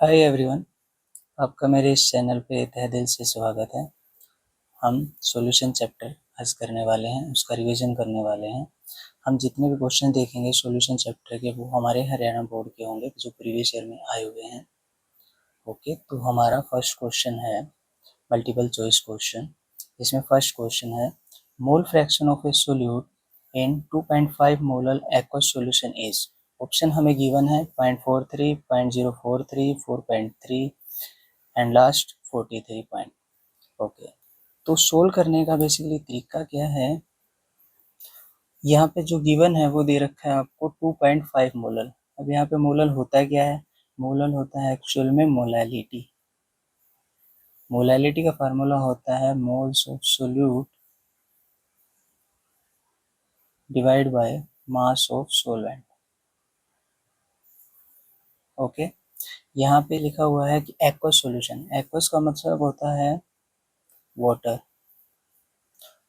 Hi everyone, आपका मेरे इस चैनल पे तहे दिल से स्वागत है। हम सॉल्यूशन चैप्टर आज करने वाले हैं, उसका रिवीजन करने वाले हैं। हम जितने भी क्वेश्चन देखेंगे सॉल्यूशन चैप्टर के वो हमारे हरियाणा बोर्ड के होंगे जो प्रीवियस ईयर में आए हुए हैं। ओके, तो हमारा फर्स्ट क्वेश्चन है मल्टीपल चॉइस क्वेश्चन। इसमें फर्स्ट क्वेश्चन है mole fraction of A solute in 2.5 molar aqueous solution is. Option हमें गिवन है 0.43, 0.043, 4.3 एंड लास्ट 43 पॉइंट। ओके, तो सोल्व करने का बेसिकली तरीका क्या है। यहाँ पे जो गिवन है वो दे रखा है आपको 2.5 मोलर। अब यहाँ पे मोलर होता क्या है, मोलर होता है एक्चुअल में मोलैलिटी। मोलैलिटी का फार्मूला होता है moles of solute divide by mass of solvent. Okay, यहाँ पे लिखा हुआ है कि एक्वस सॉल्यूशन, एक्वस का मतलब होता है वाटर,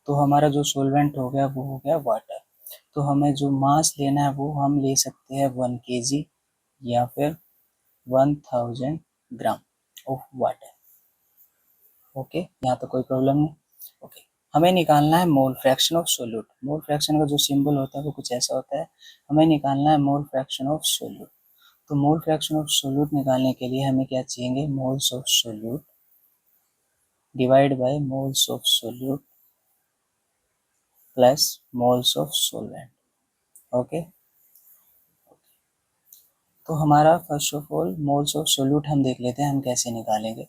तो हमारा जो सोलवेंट हो गया वो हो गया वाटर। तो हमें जो मास लेना है वो हम ले सकते हैं 1 kg या फिर 1000 ग्राम ऑफ वाटर। ओके, यहाँ तो कोई प्रॉब्लम नहीं। ओके, हमें निकालना है mole fraction of solute. Mole fraction का जो सिंबल होता है वो कुछ ऐसा होता है। हमें निकालना है मोल फ्रैक्शन ऑफ सोल्यूट। तो मोल फ्रैक्शन ऑफ सोल्यूट निकालने के लिए हमें क्या चाहिए, moles of solute divide by moles of solute plus moles of solvent. Okay, तो हमारा first of all moles of solute हम देख लेते हैं हम कैसे निकालेंगे।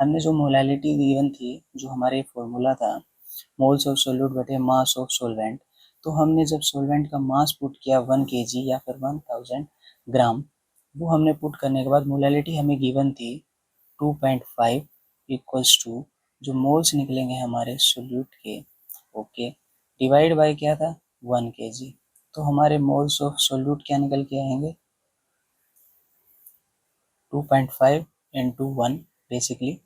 हमने जो मोलैलिटी गिवन थी, जो हमारे फॉर्मूला था मोल्स ऑफ सोल्यूट बटे मास ऑफ सोलवेंट, तो हमने जब सोलवेंट का मास पुट किया 1 kg या फिर 1000 ग्राम, वो हमने पुट करने के बाद मोलैलिटी हमें गिवन थी 2.5 इक्वल्स टू जो मोल्स निकलेंगे हमारे सोल्यूट के, ओके, डिवाइड बाय क्या था 1 kg। तो हमारे मोल्स ऑफ सोल्यूट क्या निकल के आएंगे 2.5 into 1 basically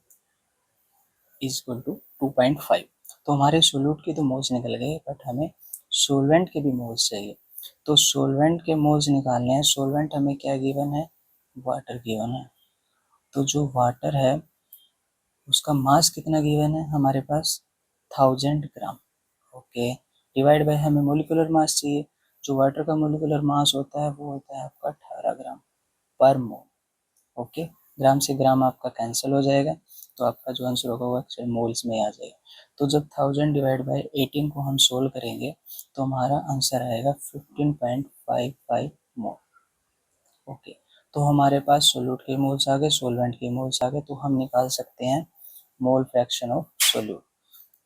is equal to 2.5। तो हमारे सोल्यूट के तो मोल्स निकल गए, बट हमें सोलवेंट के भी मोल्स चाहिए। तो सोलवेंट के मोल्स निकालने हैं। सोलवेंट हमें क्या गिवन है, वाटर गिवन है। तो जो वाटर है उसका मास कितना गिवन है हमारे पास 1000 ग्राम। ओके, डिवाइड बाय हमें मोलिकुलर मास चाहिए। जो वाटर का मोलिकुलर मास होता है वो होता है आपका 18 ग्राम पर मोल। ओके, ग्राम से ग्राम आपका कैंसिल हो जाएगा, तो आपका जो आंसर होगा वो एक्चुअल मोल्स में आ जाएगा। तो जब 1000 डिवाइड बाय 18 को हम सोल्व करेंगे तो हमारा आंसर आएगा 15.55 मोल। ओके, तो हमारे पास सोल्यूट के मोल्स आ गए, सोलवेंट के मोल्स आ गए, तो हम निकाल सकते हैं मोल फ्रैक्शन ऑफ सोल्यूट।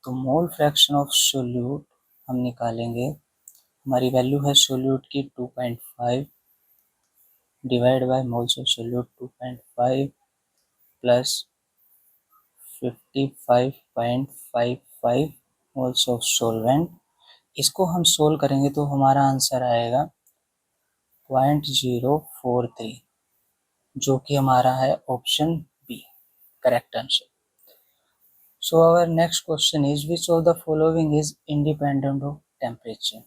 तो मोल फ्रैक्शन ऑफ सोल्यूट हम निकालेंगे, हमारी वैल्यू है सोल्यूट की 2.5 divide by moles of solute 2.5 plus 55.55 moles of solvent. इसको हम सोल्व करेंगे तो हमारा आंसर आएगा 0.043, जो कि हमारा है option B correct answer. So our next question is which of the following is independent of temperature.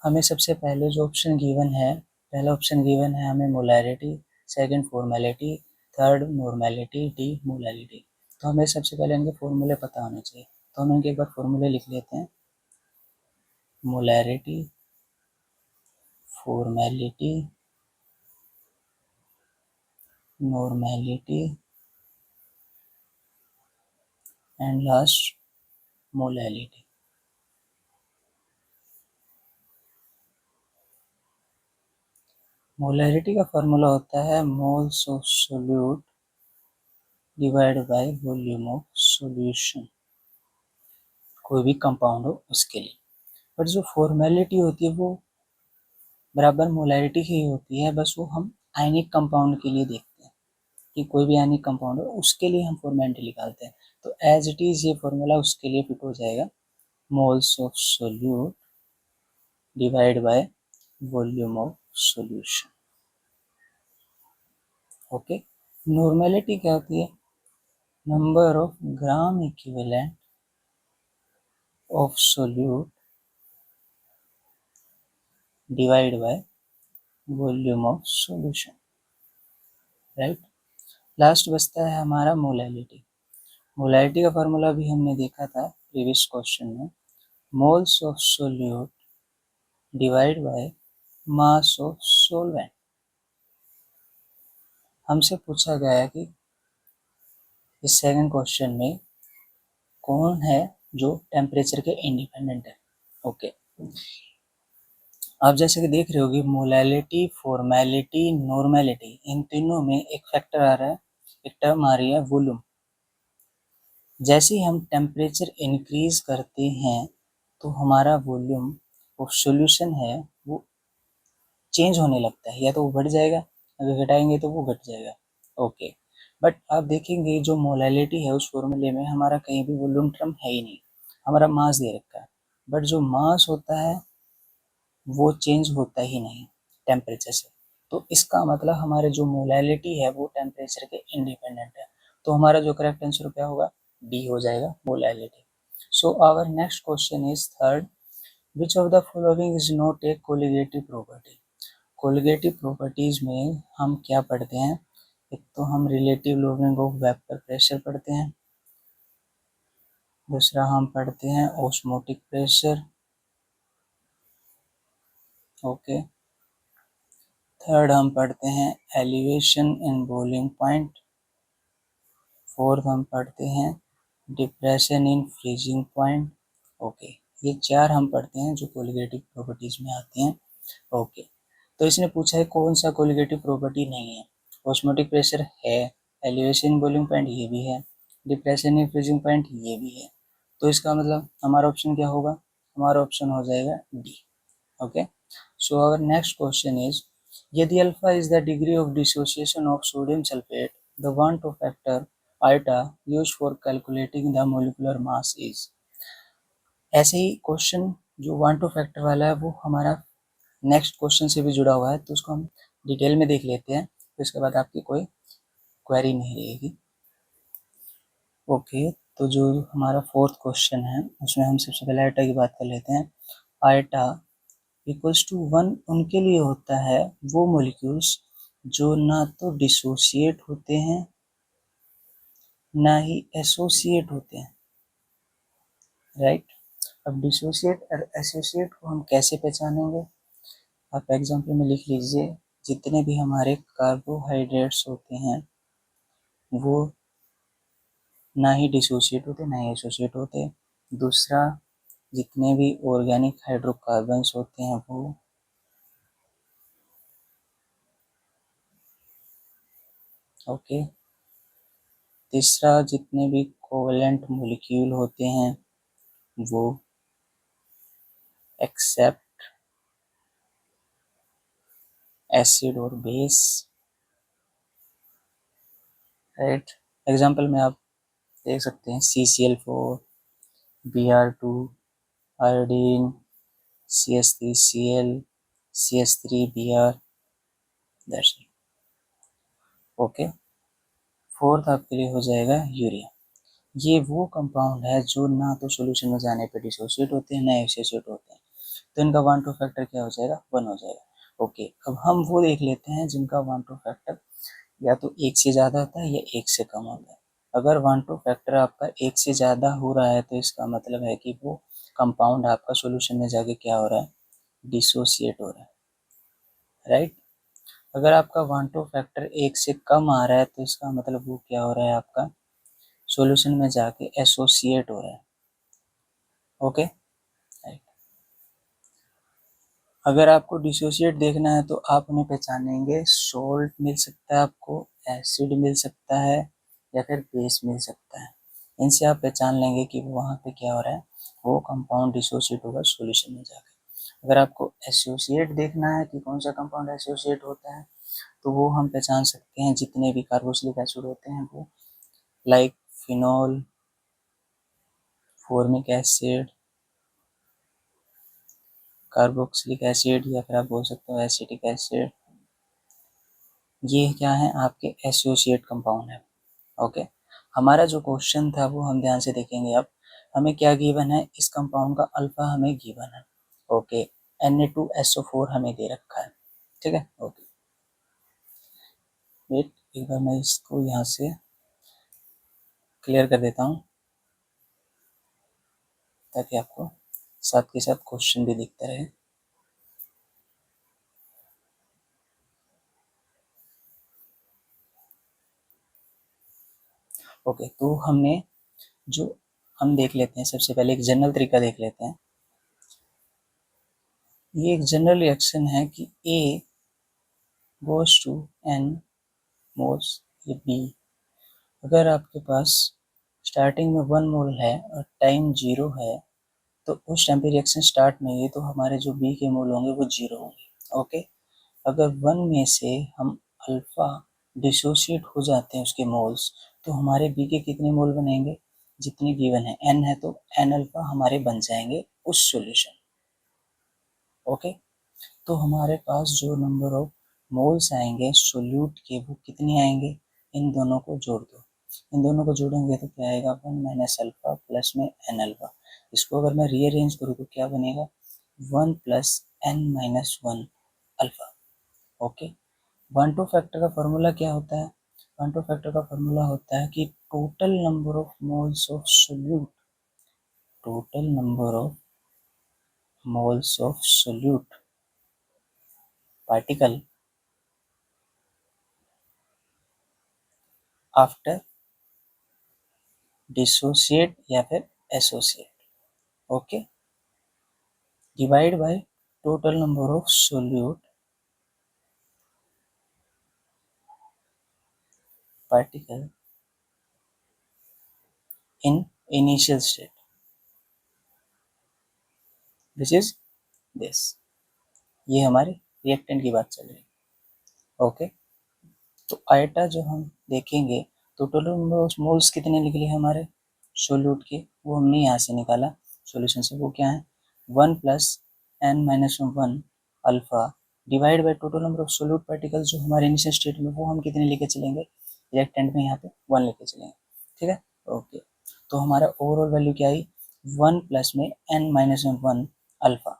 हमें सबसे पहले जो ऑप्शन गिवन है, पहला ऑप्शन गिवन है हमें molarity, second formality, third normality, D molality. तो हमें सबसे पहले इनके फॉर्मूले पता होने चाहिए, तो हम इनके एक बार फॉर्मूले लिख लेते हैं। Molarity, formality, normality and last molality. Molarity का फॉर्मूला होता है moles of solute divide by volume of solution, कोई भी कंपाउंड हो उसके लिए। बट जो फॉर्मेलिटी होती है वो बराबर मोलैरिटी की होती है, बस वो हम आयनिक कंपाउंड के लिए देखते हैं कि कोई भी आयनिक कंपाउंड हो उसके लिए हम फॉर्मेलिटी निकालते हैं। तो एज इट इज ये फॉर्मूला उसके लिए फिट हो जाएगा, moles of solute divide by volume of solution. Okay, normality क्या होती है, number of gram equivalent of solute divide by volume of solution. Right. Last बचता है हमारा मोलैलिटी। मोलैलिटी का फार्मूला भी हमने देखा था प्रीवियस क्वेश्चन में, moles of solute divide by mass of solvent. हमसे पूछा गया है कि इस सेकंड क्वेश्चन में कौन है जो टेम्परेचर के इंडिपेंडेंट है। ओके, आप जैसे कि देख रहे होगे मोलैलिटी, फॉर्मेलिटी, नॉर्मेलिटी, इन तीनों में एक फैक्टर आ रहा है, एक टर्म आ रही है वॉल्यूम। जैसे ही हम टेम्परेचर इंक्रीज करते हैं तो हमारा वॉल्यूम ऑफ सॉल्यूशन है वो चेंज होने लगता है, या तो वो बढ़ जाएगा, अगर घटाएंगे तो वो घट जाएगा। ओके, बट आप देखेंगे जो मोलैलिटी है उस फॉर्मूले में हमारा कहीं भी वॉल्यूम टर्म है ही नहीं, हमारा मास दे रखा है, बट जो मास होता है वो चेंज होता ही नहीं टेम्परेचर से। तो इसका मतलब हमारे जो मोलैलिटी है वो टेम्परेचर के इंडिपेंडेंट है। तो हमारा जो करेक्ट आंसर क्या होगा, डी हो जाएगा, molality. So our next question is third, which of the following is not a colligative property. Colligative properties में हम क्या पढ़ते हैं, एक तो हम relative loading of vapour pressure पढ़ते हैं, दूसरा हम पढ़ते हैं ऑस्मोटिक प्रेशर। ओके, थर्ड हम पढ़ते हैं elevation in boiling point. Fourth हम पढ़ते हैं depression in freezing point. Okay, ये चार हम पढ़ते हैं जो कोलिगेटिव प्रॉपर्टीज में आते हैं। ओके, तो इसने पूछा है कौन सा कोलिगेटिव प्रॉपर्टी नहीं है। ऑस्मोटिक प्रेशर है, एलिवेशन इन बॉइलिंग पॉइंट ये भी है, डिप्रेशन इन फ्रीजिंग पॉइंट ये भी है। तो इसका मतलब हमारा ऑप्शन क्या होगा, हमारा ऑप्शन हो जाएगा D. Okay, so our next question is, यदि alpha is the degree of dissociation of sodium sulfate, the one to factor eta used for calculating the molecular mass is। ऐसे ही क्वेश्चन जो one two factor वाला है वो हमारा next question से भी जुड़ा हुआ है, तो उसको हम डिटेल में देख लेते हैं, तो इसके बाद आपकी कोई क्वेरी नहीं रहेगी। ओके, तो जो हमारा फोर्थ क्वेश्चन है उसमें हम सबसे पहले आइटा की बात कर लेते हैं। आइटा इक्वल्स टू 1 उनके लिए होता है वो मॉलिक्यूल्स जो ना तो डिसोसिएट होते हैं ना ही एसोसिएट होते हैं, राइट। अब डिसोसिएट और एसोसिएट को हम कैसे पहचानेंगे, आप एग्जाम्पल में लिख लीजिए, जितने भी हमारे कार्बोहाइड्रेट्स होते हैं वो ना ही डिसोसिएट होते ना ही एसोसिएट होते। दूसरा, जितने भी ऑर्गेनिक हाइड्रोकार्बन्स होते हैं वो ओके। तीसरा, जितने भी कोवलेंट मॉलिक्यूल होते हैं वो एक्सेप्ट एसिड और बेस, राइट। एग्जाम्पल में आप देख सकते हैं CCl4, Br2, iodine, CH3Cl, CH3Br, that's it. Okay, fourth आपके लिए हो जाएगा यूरिया। ये वो कंपाउंड है जो ना तो सॉल्यूशन में जाने पे डिसोसिएट होते हैं ना एसोसिएट होते हैं, तो इनका वन टू फैक्टर क्या हो जाएगा, 1 हो जाएगा। ओके, अब हम वो देख लेते हैं जिनका वन टू फैक्टर या तो 1 से ज़्यादा होता है या 1 से कम होता है। अगर वन टू फैक्टर आपका 1 से ज़्यादा हो रहा है तो इसका मतलब है कि वो कंपाउंड आपका सॉल्यूशन में जाके क्या हो रहा है, डिसोसिएट हो रहा है, राइट। अगर आपका वन टू फैक्टर 1 से कम आ रहा है तो इसका मतलब वो क्या हो रहा है, आपका सॉल्यूशन में जाके एसोसिएट हो रहा है। Okay, right. अगर आपको डिसोसिएट देखना है तो आप उन्हें पहचानेंगे, सोल्ट मिल सकता है आपको, एसिड मिल सकता है या फिर बेस मिल सकता है। इनसे आप पहचान लेंगे कि वहाँ पे क्या हो रहा है, वो कंपाउंड डिसोसिएट होगा सॉल्यूशन में जाकर। अगर आपको एसोसिएट देखना है कि कौन सा कंपाउंड एसोसिएट होता है तो वो हम पहचान सकते हैं, जितने भी कार्बोक्सिलिक एसिड होते हैं वो, like phenol, formic acid, carboxylic acid, या फिर आप बोल सकते हो एसिटिक एसिड, ये क्या है आपके एसोसिएट कंपाउंड है। ओके, हमारा जो क्वेश्चन था वो हम ध्यान से देखेंगे। अब हमें क्या गिवन है, इस कंपाउंड का अल्फा हमें गिवन है। ओके, Na2SO4 हमें दे रखा है, ठीक है। ओके, वेट, एक बार मैं इसको यहाँ से क्लियर कर देता हूँ ताकि आपको साथ के साथ क्वेश्चन भी दिखते रहे। ओके, तो हम देख लेते हैं। सबसे पहले एक जनरल तरीका देख लेते हैं। ये एक जनरल रिएक्शन है कि A goes to N moles ये B। अगर आपके पास स्टार्टिंग में 1 मोल है और टाइम 0 है तो उस टाइम पे रिएक्शन स्टार्ट नहीं है, तो हमारे जो B के मोल होंगे वो 0 होंगे। ओके, अगर 1 में से हम अल्फा डिसोशिएट हो जाते हैं उसके मोल्स, तो हमारे बी के कितने मोल बनेंगे, जितने गिवन है n है तो n अल्फा हमारे बन जाएंगे उस सॉल्यूशन। ओके, तो हमारे पास जो नंबर ऑफ मोल्स आएंगे सोल्यूट के वो कितने आएंगे, इन दोनों को जोड़ दो। इन दोनों को जोड़ेंगे तो क्या आएगा, 1 माइनस अल्फा प्लस में n अल्फा। इसको अगर मैं रीअरेंज करूँ तो क्या बनेगा, 1 plus n minus 1 alpha. Okay, one two factor का फॉर्मूला क्या होता है, वन टू फैक्टर का फॉर्मूला होता है कि total number of moles of solute, total number of moles of solute particle after dissociate या फिर associate. Okay, divide by total number of solute particle in initial state which is this. ये हमारे reactant की बात चल रही है। Okay, तो आयटा जो हम देखेंगे तो टोटल नंबर ऑफ मोल्स कितने निकले हमारे सोल्यूट के, वो हमने यहाँ से निकाला सॉल्यूशन से। वो क्या है, 1 plus n minus 1 alpha divide by total number of solute particles जो हमारे इनिशियल स्टेट में, वो हम कितने लेके चलेंगे, रिएक्टेंट में यहाँ पे 1 लेके चलेंगे। ठीक है, ओके, तो हमारा ओवरऑल वैल्यू क्या आई, 1 प्लस में n माइनस 1 अल्फा।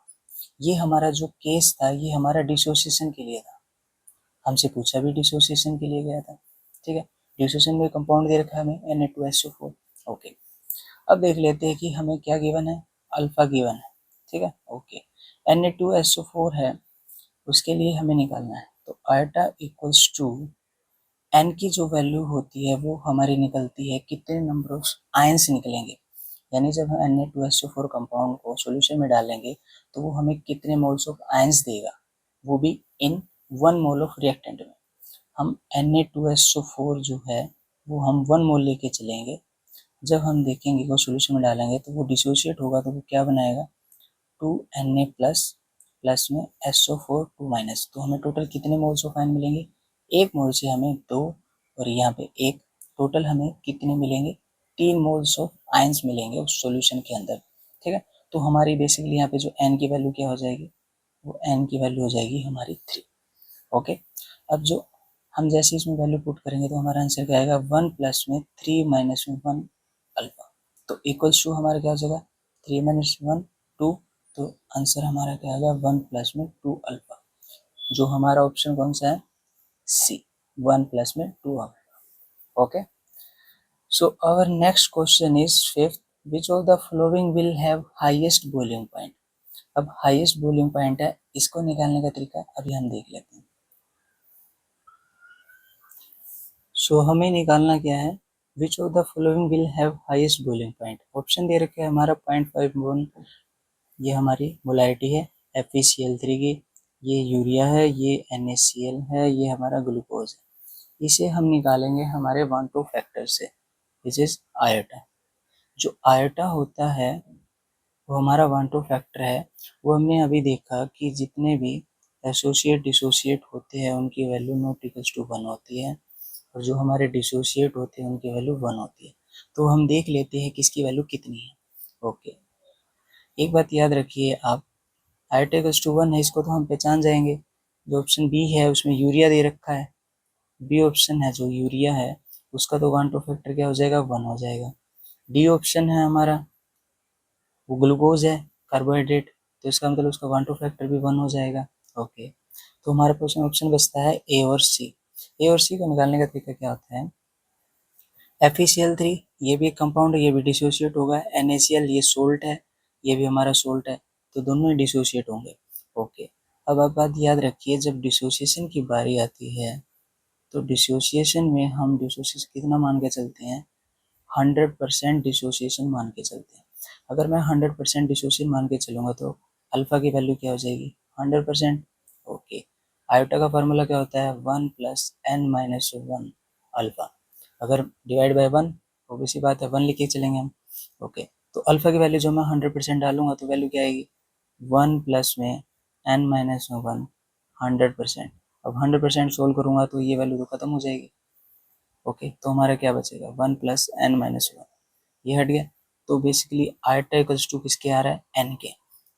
ये हमारा जो केस था ये हमारा डिसोसिएशन के लिए था, हमसे पूछा भी डिसोसिएशन के लिए गया था। ठीक है, डिसोसिएशन में कंपाउंड दे रखा है हमें Na2SO4। ओके, अब देख लेते हैं कि हमें क्या गिवन है, अल्फा गिवन है। ठीक है, ओके, Na2SO4 है, उसके लिए हमें निकालना है। तो आयटा इक्वल्स टू एन की जो वैल्यू होती है वो हमारी निकलती है, कितने नंबर ऑफ आयंस निकलेंगे, यानी जब हम Na2SO4 कंपाउंड को सॉल्यूशन में डालेंगे तो वो हमें कितने मोल्स ऑफ आयंस देगा, वो भी इन 1 मोल ऑफ रिएक्टेंट में। हम Na2SO4 जो है वो हम 1 मोल लेके चलेंगे, जब हम देखेंगे वो सॉल्यूशन में डालेंगे तो वो डिसोशिएट होगा, तो वो क्या बनाएगा, 2Na प्लस प्लस में SO4 2 माइनस। तो हमें टोटल कितने मोल्स ऑफ आयन मिलेंगे, एक मोल से हमें 2 और यहाँ पे 1, टोटल हमें कितने मिलेंगे, 3 मोल्स ऑफ आयंस मिलेंगे उस सॉल्यूशन के अंदर। ठीक है, तो हमारी बेसिकली यहाँ पे जो n की वैल्यू क्या हो जाएगी, वो n की वैल्यू हो जाएगी हमारी 3। ओके, अब जो हम जैसे इसमें वैल्यू पुट करेंगे तो हमारा आंसर क्या आएगा, 1 प्लस में 3 माइनस में 1 अल्फा। तो इक्वल्स टू हमारा क्या हो जाएगा, 3 माइनस 1 2, तो आंसर हमारा क्या आ गया, 1 प्लस में 2 अल्फा। जो हमारा ऑप्शन कौन सा है, सी, 1 प्लस में 2 alpha. Okay, so our next question is fifth, which of the following will have highest boiling point. अब हाईएस्ट बॉइलिंग पॉइंट है, इसको निकालने का तरीका अभी हम देख लेते हैं। सो हमें निकालना क्या है, which of the following will have highest boiling point. Option दे रखे है हमारा 0.5 मोल, ये हमारी मोलारिटी है FeCl3 की, ये यूरिया है, ये NaCl है, ये हमारा ग्लूकोज है। इसे हम निकालेंगे हमारे वन टू फैक्टर से, विच इज आयोटा। जो आयोटा होता है वो हमारा वन टू फैक्टर है। वो हमने अभी देखा कि जितने भी एसोसिएट डिसोसिएट होते हैं उनकी वैल्यू नॉट इक्वल्स टू 1 होती है, और जो हमारे डिसोसिएट होते हैं उनकी वैल्यू 1 होती है। तो हम देख लेते हैं किसकी वैल्यू कितनी है। ओके, एक बात याद रखिए आप, आयोटा इक्वल्स टू 1 है, इसको तो हम पहचान जाएंगे। जो ऑप्शन बी है उसमें यूरिया दे रखा है, बी ऑप्शन है जो यूरिया है उसका तो वन टू फैक्टर क्या हो जाएगा, 1 हो जाएगा। डी ऑप्शन है हमारा वो ग्लूकोज है, कार्बोहाइड्रेट, तो इसका मतलब उसका वन टू फैक्टर भी 1 हो जाएगा। ओके, तो हमारे पास ऑप्शन बचता है ए और सी। ए और सी को निकालने का तरीका क्या होता है, FeCl3 ये भी एक कंपाउंड है, ये भी डिसोसिएट होगा, NaCl ये सोल्ट है, ये भी हमारा सोल्ट है, तो दोनों ही डिसोसिएट होंगे। ओके, अब आप बात याद रखिए, जब डिसोसिएशन की बारी आती है तो डिसोसिएशन में हम डिसोसिएशन कितना मान के चलते हैं, 100% डिसोसिएशन मान के चलते हैं। अगर मैं 100% डिसोसिएशन मान के चलूँगा तो अल्फ़ा की वैल्यू क्या हो जाएगी, 100%। ओके, आयोटा का फार्मूला क्या होता है, 1 + n-1 अल्फ़ा। अगर डिवाइड बाय 1, ऑब्वियस सी बात है 1 लिख के चलेंगे हम। ओके, तो अल्फ़ा की वैल्यू जो मैं 100% डालूंगा तो वैल्यू क्या आएगी, 1 प्लस में n-1 100%। अब 100% सोल्व करूँगा तो ये वैल्यू तो खत्म हो जाएगी। ओके, तो हमारा क्या बचेगा, 1 + n-1, ये हट गया। तो बेसिकली आयोटा इक्वल्स टू किसके आ रहा है, n के।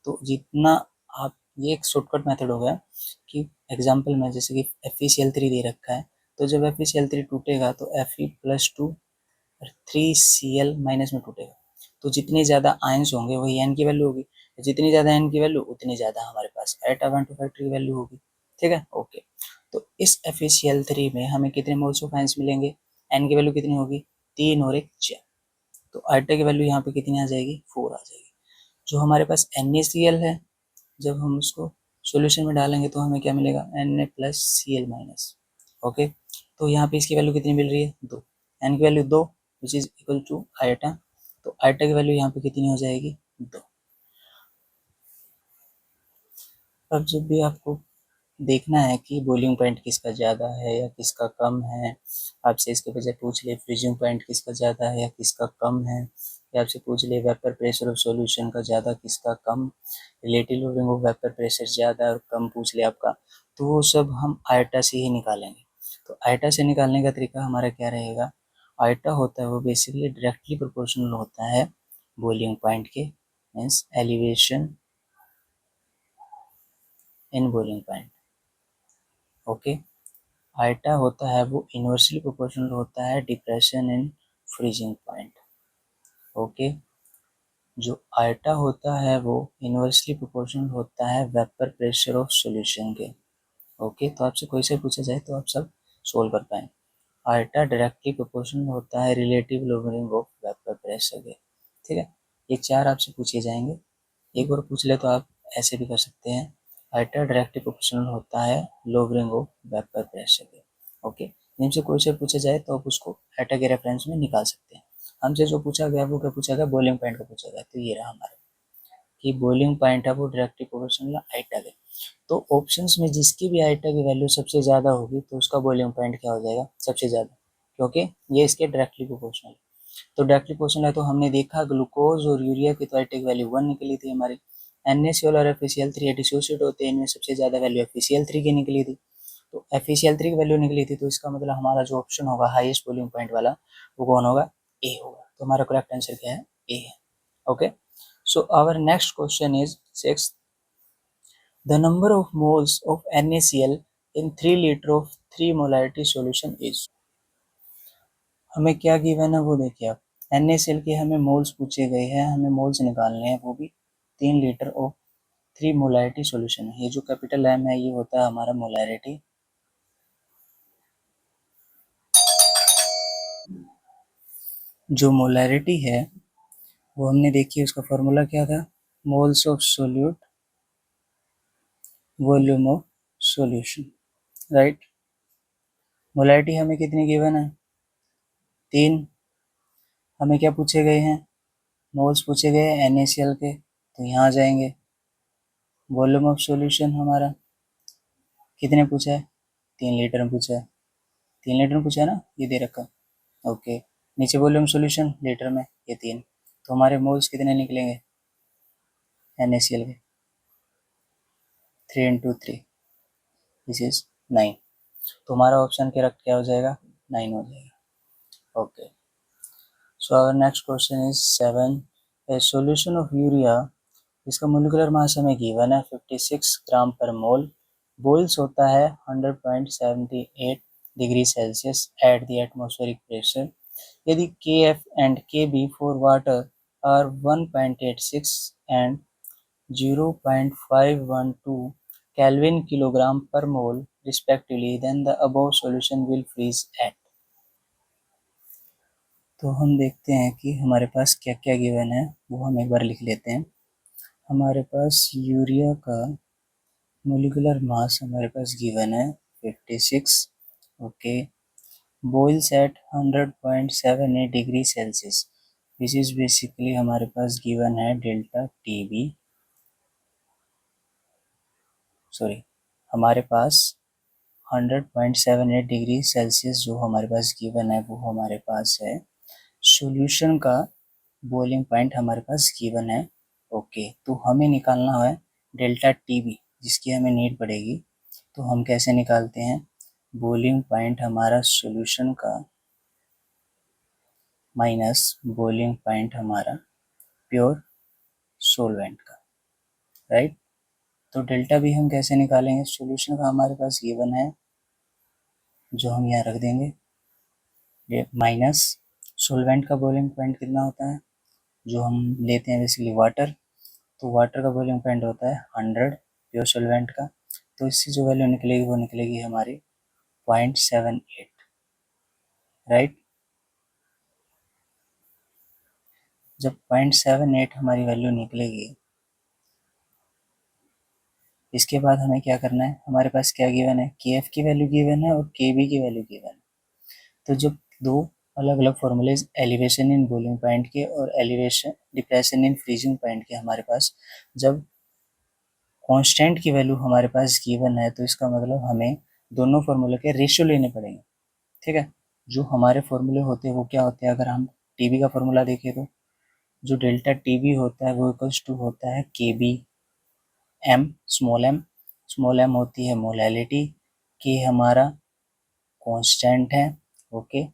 तो जितना आप, ये एक शॉर्टकट मेथड हो गया कि एग्जांपल में जैसे कि FeCl3 दे रखा है, तो जब FeCl3 टूटेगा तो Fe+2 और 3Cl- में टूटेगा, तो जितने ज़्यादा आयंस होंगे वही n की वैल्यू होगी, जितनी ज़्यादा n की वैल्यू उतनी ज़्यादा हमारे पास आयोटा 1 2 फैक्टर की वैल्यू होगी। ठीक है, ओके। तो इस FeCl3 में हमें कितने मोल्स ऑफ आयंस मिलेंगे, n की वैल्यू कितनी होगी, 3 और 1 4, तो आयोटा की वैल्यू यहाँ पे कितनी आ जाएगी, 4 आ जाएगी। जो हमारे पास NaCl है, जब हम उसको सॉल्यूशन में डालेंगे तो हमें क्या मिलेगा, Na+Cl-। ओके, तो यहाँ पे इसकी वैल्यू कितनी मिल रही है, 2, n की value 2 which is equal to iota, तो आयोटा की वैल्यू यहाँ पे कितनी हो जाएगी, 2। अब जब भी आपको देखना है कि बॉइलिंग पॉइंट किसका ज़्यादा है या किसका कम है, आपसे इसके बजाय पूछ ले फ्रीजिंग पॉइंट किसका ज़्यादा है या किसका कम है, या आपसे पूछ ले वेपर प्रेशर ऑफ सॉल्यूशन का ज़्यादा किसका कम, relative loading of vapour pressure ज़्यादा और कम पूछ ले आपका, तो वो सब हम आयोटा से ही निकालेंगे। तो आयोटा से निकालने का तरीका हमारा क्या रहेगा, आयोटा होता है वो बेसिकली डायरेक्टली प्रोपोर्शनल होता है बॉइलिंग पॉइंट के, means elevation in boiling point. Okay, iota होता है वो इन्वर्सली प्रोपोर्शनल होता है depression in freezing point. Okay, जो आयोटा होता है वो इन्वर्सली प्रोपोर्शनल होता है वेपर प्रेशर ऑफ सॉल्यूशन के। ओके, तो आपसे कोई से पूछा जाए तो आप सब सोल्व कर पाएँ। आयोटा डायरेक्टली प्रोपोर्शनल होता है relative lowering of vapour pressure के। ठीक है, ये 4 आपसे पूछे जाएंगे। एक और पूछ ले तो आप ऐसे भी कर सकते हैं, आयोटा डायरेक्टली प्रोपोर्शनल होता है लोअरिंग ऑफ वेपर प्रेशर के। ओके, इनसे कोई से पूछा जाए तो आप उसको आयोटा के रेफरेंस में निकाल सकते हैं। हमसे जो पूछा गया वो क्या पूछा गया, बॉइलिंग पॉइंट का पूछा गया, तो ये रहा हमारा कि बॉइलिंग पॉइंट है वो डायरेक्टली प्रोपोर्शनल आयोटा के। तो ऑप्शंस में जिसकी भी आयोटा की वैल्यू सबसे ज़्यादा होगी तो उसका बॉइलिंग पॉइंट क्या हो जाएगा, सबसे ज़्यादा, क्योंकि ये इसके डायरेक्टली प्रोपोर्शनल है। तो डायरेक्टली प्रोपोर्शनल है तो हमने देखा ग्लूकोज और यूरिया की तो आयोटा की वैल्यू 1 निकली थी हमारी, NaCl और FeCl3 डिसोसिएट होते हैं, इनमें सबसे ज़्यादा वैल्यू FeCl3 की निकली थी, तो FeCl3 की वैल्यू निकली थी, तो इसका मतलब हमारा जो ऑप्शन होगा हाईएस्ट बॉइलिंग पॉइंट वाला वो कौन होगा, ए होगा। तो हमारा करेक्ट आंसर क्या है, ए है। Okay, so our next question is 6, the number of moles of NaCl in 3 liter of 3 molarity solution is। हमें क्या गिवन है वो देखिए आप, NaCl के हमें मोल्स पूछे गए हैं, हमें मोल्स निकालने हैं, वो भी 3 लीटर ऑफ 3 मोलारिटी सॉल्यूशन है। ये जो कैपिटल M है ये होता है हमारा मोलारिटी, जो मोलारिटी है वो हमने देखी, उसका फॉर्मूला क्या था, moles of solute volume of solution, right. Molarity हमें कितनी गिवन है, 3। हमें क्या पूछे गए हैं, मोल्स पूछे गए हैं NaCl के, तो यहाँ जाएंगे। वॉल्यूम ऑफ सॉल्यूशन हमारा कितने पूछा है, 3 लीटर में पूछा है, 3 लीटर में पूछा है ना, ये दे रखा। ओके, नीचे वॉल्यूम सॉल्यूशन लीटर में, ये 3, तो हमारे मोल्स कितने निकलेंगे NaCl के, 3 × 3 दिस इज 9, तो हमारा ऑप्शन क्या हो जाएगा, 9 हो जाएगा। Okay, so our next question is 7, a solution of urea, इसका मोलिकुलर मास हमें गिवन है 56 ग्राम पर मोल, बॉइल्स होता है 100.78 degree Celsius at the atmospheric pressure, यदि Kf and Kb for water are 1.86 and 0.512 kelvin kilogram per mole respectively, then the above solution will freeze at। तो हम देखते हैं कि हमारे पास क्या क्या गिवन है, वो हम एक बार लिख लेते हैं। हमारे पास यूरिया का मोलिकुलर मास हमारे पास गिवन है 56, okay. Boils at 100.78 degree Celsius, which is basically हमारे पास गिवन है डेल्टा टी बी, सॉरी, हमारे पास 100.78 डिग्री सेल्सियस जो हमारे पास गिवन है वो हमारे पास है। सॉल्यूशन का बॉइलिंग पॉइंट हमारे पास गिवन है, ओके। तो हमें निकालना है डेल्टा टी बी, जिसकी हमें नीड पड़ेगी। तो हम कैसे निकालते हैं, बॉइलिंग पॉइंट हमारा सॉल्यूशन का माइनस बॉइलिंग पॉइंट हमारा प्योर सोलवेंट का, राइट। तो डेल्टा भी हम कैसे निकालेंगे, सॉल्यूशन का हमारे पास गिवन है जो हम यहाँ रख देंगे, माइनस सोलवेंट का बॉइलिंग पॉइंट कितना होता है, जो हम लेते हैं बेसिकली वाटर। तो वाटर का बॉइलिंग पॉइंट होता है 100 प्योर सोलवेंट का। तो इससे जो वैल्यू निकलेगी वो निकलेगी हमारी 0.78, राइट। जब 0.78 हमारी वैल्यू निकलेगी, इसके बाद हमें क्या करना है, हमारे पास क्या गिवन है, के एफ की वैल्यू गिवन है और के बी की वैल्यू गिवन है। तो जब दो अलग अलग formulas elevation in boiling point के और elevation depression in freezing point के हमारे पास जब कांस्टेंट की वैल्यू हमारे पास गिवन है, तो इसका मतलब हमें दोनों फार्मूले के रेशियो लेने पड़ेंगे, ठीक है। जो हमारे फार्मूले होते हैं वो क्या होते हैं, अगर हम टीबी का फार्मूला देखें तो जो डेल्टा टीबी होता है वो इक्वल्स टू होता है के बी एम, स्मॉल एम होती है मोलैलिटी, के हमारा कांस्टेंट है, ओके।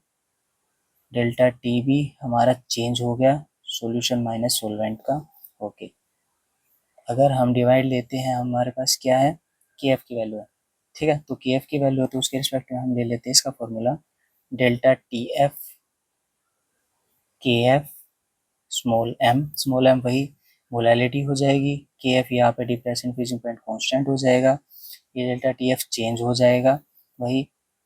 डेल्टा टी बी हमारा चेंज हो गया सॉल्यूशन माइनस सोलवेंट का, ओके। अगर हम डिवाइड लेते हैं हमारे पास क्या है, के एफ की वैल्यू है, ठीक है। तो के एफ की वैल्यू है तो उसके रिस्पेक्ट में हम ले लेते हैं इसका फॉर्मूला डेल्टा टी एफ के एफ स्मॉल एम वही मोलैलिटी हो जाएगी, के एफ यहाँ पे डिप्रेशन फ्रीजिंग पॉइंट कांस्टेंट हो जाएगा, ये डेल्टा टी एफ चेंज हो जाएगा वही।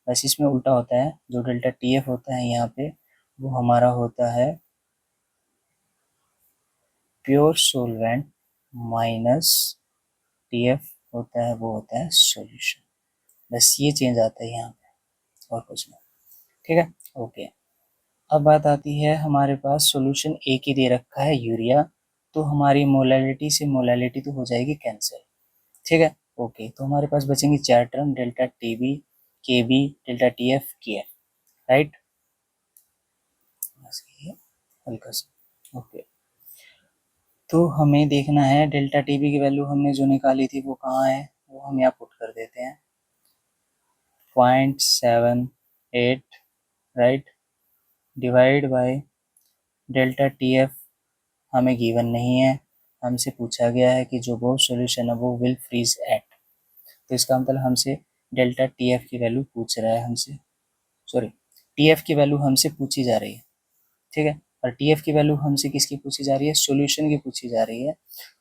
बस इसमें उल्टा होता है, जो डेल्टा टी एफ होता है यहाँ पे वो हमारा होता है pure solvent minus T F होता है वो होता है सॉल्यूशन। बस ये चेंज आता है यहाँ पे और कुछ नहीं, ठीक है, ओके। अब बात आती है हमारे पास सॉल्यूशन एक ही दे रखा है यूरिया, तो हमारी मोलैलिटी से मोलैलिटी तो हो जाएगी कैंसिल, ठीक है, ओके। तो हमारे पास बचेंगी चार टर्म, डेल्टा टी बी, के बी, डेल्टा टी एफ, के एफ, राइट। हल्का सा, ओके। तो हमें देखना है डेल्टा टी बी की वैल्यू हमने जो निकाली थी वो कहाँ है, वो हम यहाँ पुट कर देते हैं 0.78, right, divide by delta T F हमें गिवन नहीं है, हमसे पूछा गया है कि जो वो सॉल्यूशन है वो विल फ्रीज एट। तो इसका मतलब हमसे डेल्टा टी एफ की वैल्यू पूछ रहा है हमसे, सॉरी, टी एफ की वैल्यू हमसे पूछी जा रही है, ठीक है। और टी एफ की वैल्यू हमसे किसकी पूछी जा रही है, सॉल्यूशन की पूछी जा रही है।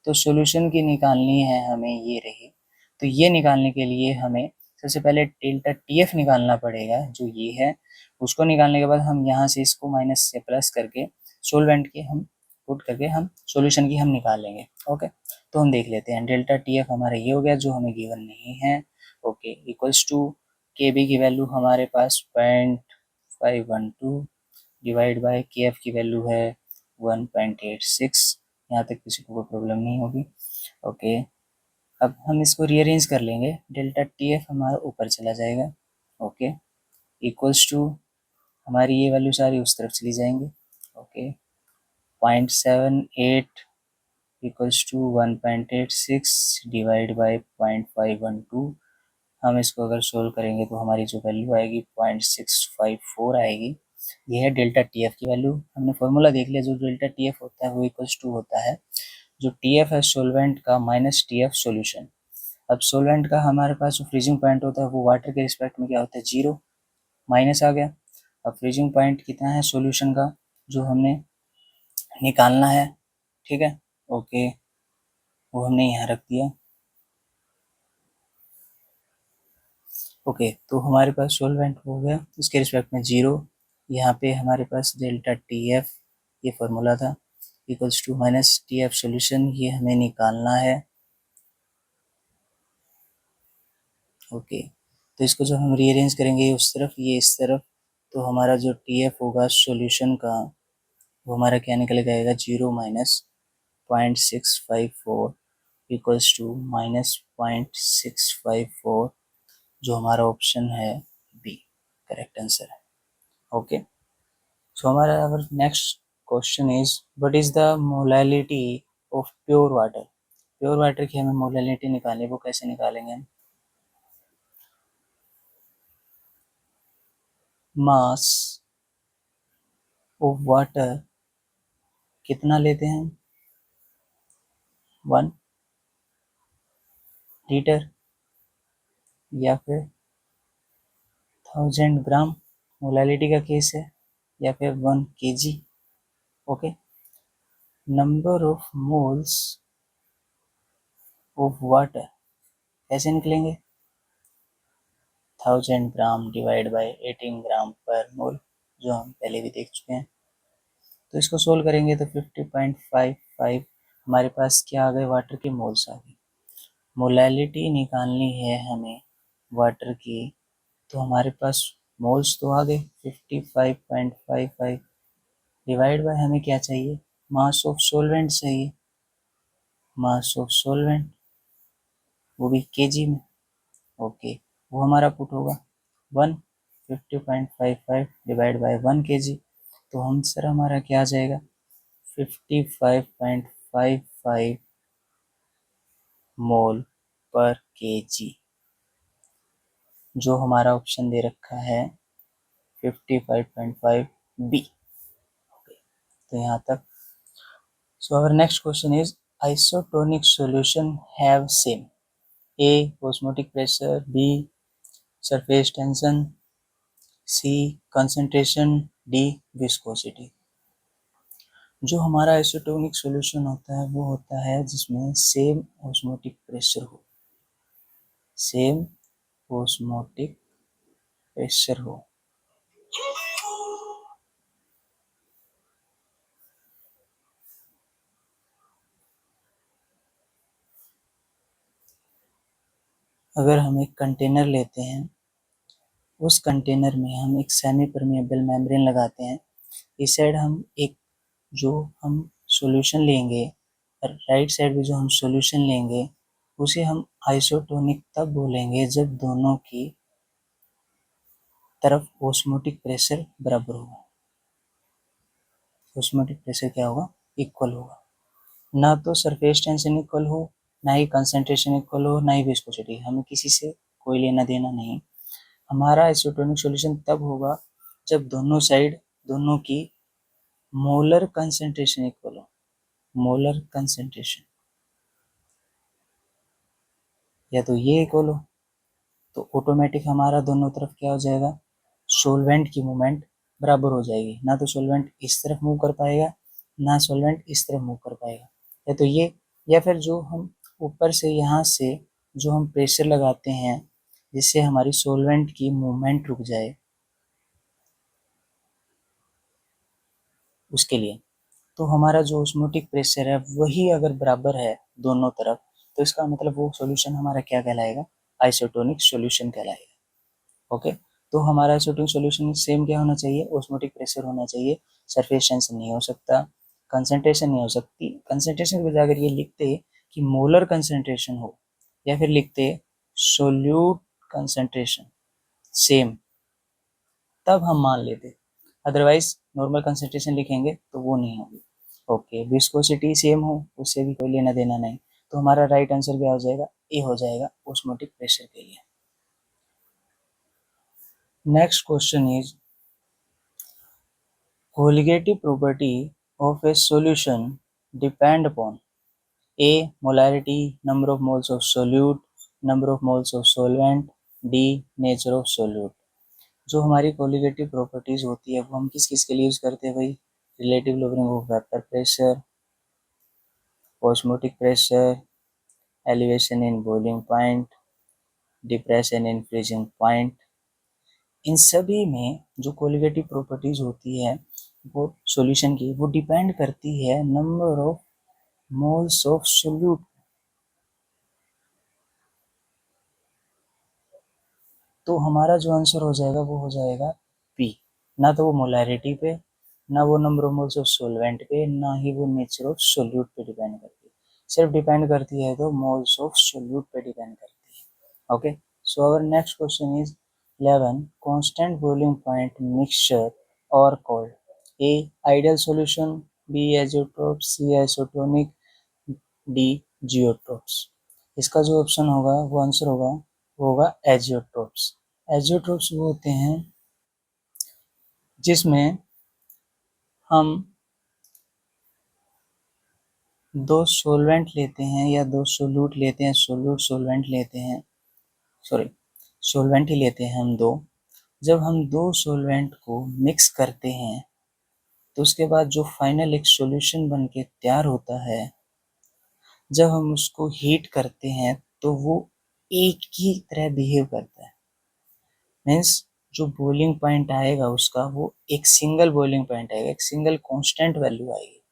तो सॉल्यूशन की निकालनी है हमें, ये रही। तो ये निकालने के लिए हमें सबसे पहले डेल्टा टी एफ निकालना पड़ेगा, जो ये है। उसको निकालने के बाद हम यहाँ से इसको माइनस से प्लस करके सोलवेंट के हम पुट करके हम सॉल्यूशन की हम निकाल लेंगे, ओके। तो हम देख लेते हैं डेल्टा टी एफ हमारा ये हो गया जो हमें गिवन नहीं है, okay, equals to K B की वैल्यू हमारे पास 0.512 डिवाइड बाय के एफ की वैल्यू है 1.86। यहाँ तक किसी को कोई प्रॉब्लम नहीं होगी, ओके। अब हम इसको रीअरेंज कर लेंगे, डेल्टा टी एफ हमारा ऊपर चला जाएगा, ओके, इक्वल्स टू हमारी ये वैल्यू सारी उस तरफ चली जाएंगी, okay. 0.78 equals to 1.86 divide by 0.512। हम इसको अगर सोल्व करेंगे तो हमारी जो वैल्यू आएगी 0.654 आएगी। ये है डेल्टा टी एफ की वैल्यू। हमने फॉर्मूला देख लिया, जो डेल्टा टी एफ होता है वो इक्वल्स टू होता है जो टी एफ है सोलवेंट का माइनस टी एफ सोल्यूशन। अब सोलवेंट का हमारे पास जो फ्रीजिंग पॉइंट होता है वो वाटर के रिस्पेक्ट में क्या होता है, जीरो, माइनस आ गया। अब फ्रीजिंग पॉइंट कितना है सोल्यूशन का, जो हमने निकालना है, ठीक है, ओके, वो हमने यहाँ रख दिया। ओके, तो हमारे पास सोलवेंट हो गया, उसके रिस्पेक्ट में 0, यहाँ पे हमारे पास डेल्टा टी एफ ये फार्मूला था, equals to minus T F solution, ये हमें निकालना है। ओके, तो इसको जब हम रीअरेंज करेंगे उस तरफ, ये इस तरफ, तो हमारा जो टी एफ होगा सोल्यूशन का वो हमारा क्या निकल के आएगा, 0 माइनस 0.654 इक्वल्स टू माइनस 0.654, जो हमारा ऑप्शन है बी करेक्ट आंसर है। ओके, सो हमारा our next question is what is the molality of pure water. Pure water की हमें मोलैलिटी निकालनी, वो कैसे निकालेंगे हम, मास ऑफ वाटर कितना लेते हैं हम, 1 लीटर या फिर 1000 ग्राम, मोलैलिटी का केस है, या फिर 1 kg। Okay, number of moles of water कैसे निकलेंगे, 1000 ग्राम डिवाइड बाय 18 ग्राम पर मोल, जो हम पहले भी देख चुके हैं। तो इसको सोल्व करेंगे तो 50.55 हमारे पास क्या आ गए, वाटर के मोल्स आ गए। मोलैलिटी निकालनी है हमें वाटर की, तो हमारे पास मोल्स तो आ गए 55.55, डिवाइड बाय हमें क्या चाहिए, मास ऑफ सोलवेंट चाहिए, मास ऑफ सोलवेंट वो भी केजी में। ओके, वो हमारा पुट होगा 50.55 डिवाइड बाय 1 kg, तो हम सर हमारा क्या आ जाएगा 55.55 मोल पर केजी, जो हमारा ऑप्शन दे रखा है 55.5 बी। तो यहाँ तक। So our next question is isotonic solution have same, A osmotic pressure, B surface tension, C concentration, D viscosity. जो हमारा आइसोटोनिक सॉल्यूशन होता है वो होता है जिसमें सेम ऑस्मोटिक प्रेशर हो, सेम ऑस्मोटिक प्रेशर हो। अगर हम एक कंटेनर लेते हैं, उस कंटेनर में हम एक सेमी परमेएबल मेम्ब्रेन लगाते हैं, इस साइड हम एक जो हम सॉल्यूशन लेंगे, राइट साइड में जो हम सॉल्यूशन लेंगे उसे हम आइसोटोनिक तब बोलेंगे जब दोनों की तरफ ऑस्मोटिक प्रेशर बराबर होगा। ऑस्मोटिक प्रेशर क्या होगा, इक्वल होगा, ना तो सरफेस टेंशन इक्वल हो, ना ही कंसंट्रेशन इक्वल हो, ना ही विस्कोसिटी, हमें किसी से कोई लेना देना नहीं। हमारा आइसोटोनिक सॉल्यूशन तब होगा जब दोनों साइड, दोनों की मोलर कंसंट्रेशन इक्वल हो, मोलर कंसंट्रेशन, या तो ये इक्वल हो, तो ऑटोमेटिक हमारा दोनों तरफ क्या हो जाएगा, सोलवेंट की मूवमेंट बराबर हो जाएगी, ना तो सोलवेंट इस तरफ मूव कर पाएगा, ना सोलवेंट इस तरफ मूव कर पाएगा, या तो ये, या फिर जो हम ऊपर से यहाँ से जो हम प्रेशर लगाते हैं जिससे हमारी सोलवेंट की मूवमेंट रुक जाए, उसके लिए। तो हमारा जो ऑस्मोटिक प्रेशर है वही अगर बराबर है दोनों तरफ, तो इसका मतलब वो सॉल्यूशन हमारा क्या कहलाएगा, आइसोटोनिक सॉल्यूशन कहलाएगा। ओके, तो हमारा आइसोटोनिक सॉल्यूशन सेम क्या होना चाहिए, ऑस्मोटिक प्रेशर होना चाहिए, सरफेस टेंशन नहीं हो सकता, कंसंट्रेशन नहीं हो सकती। कंसंट्रेशन की बजाय अगर ये लिखते कि मोलर कंसंट्रेशन हो, या फिर लिखते सोल्यूट कंसंट्रेशन सेम, तब हम मान लेते, अदरवाइज नॉर्मल कंसंट्रेशन लिखेंगे तो वो नहीं होगी। ओके, विस्कोसिटी सेम हो, उससे भी कोई लेना देना नहीं, तो हमारा राइट आंसर क्या हो जाएगा, ए हो जाएगा ऑस्मोटिक प्रेशर के लिए। Next question is colligative property of a solution depend upon a molarity, number of moles of solute, number of moles of solvent, d nature of solute। जो हमारी कोलिगेटिव प्रॉपर्टीज होती है वो हम किस किस के लिए यूज करते हैं भाई, relative lowering of vapour pressure, osmotic pressure, elevation in boiling point, depression in freezing point. इन सभी में जो कोलिगेटिव प्रॉपर्टीज होती है वो सॉल्यूशन की, वो डिपेंड करती है number of moles of solute. तो हमारा जो आंसर हो जाएगा वो हो जाएगा पी। ना तो वो मोलैरिटी पे, ना वो number of moles of solvent पे, ना ही वो नेचर ऑफ सोल्यूट पे डिपेंड करती है। सिर्फ डिपेंड करती है तो मोल्स ऑफ सोल्यूट पे डिपेंड करती है। Okay, so our next question is 11 constant boiling point mixture और called a ideal solution, B azeotrope, C isotonic, D zeotropes. इसका जो ऑप्शन होगा वो आंसर होगा वो होगा एजियोट्रोप्स। एजियोट्रोप्स वो होते हैं जिसमें हम दो सोलवेंट लेते हैं या दो सोल्यूट लेते हैं, सोल्यूट सोलवेंट लेते हैं, सॉरी सोलवेंट ही लेते हैं हम दो। जब हम दो सोलवेंट को मिक्स करते हैं तो उसके बाद जो फाइनल एक सॉल्यूशन बन के तैयार होता है, जब हम उसको हीट करते हैं तो वो एक ही तरह बिहेव करता है। मीन्स जो बॉइलिंग पॉइंट आएगा उसका वो एक सिंगल बॉइलिंग पॉइंट आएगा, एक सिंगल कांस्टेंट वैल्यू आएगी।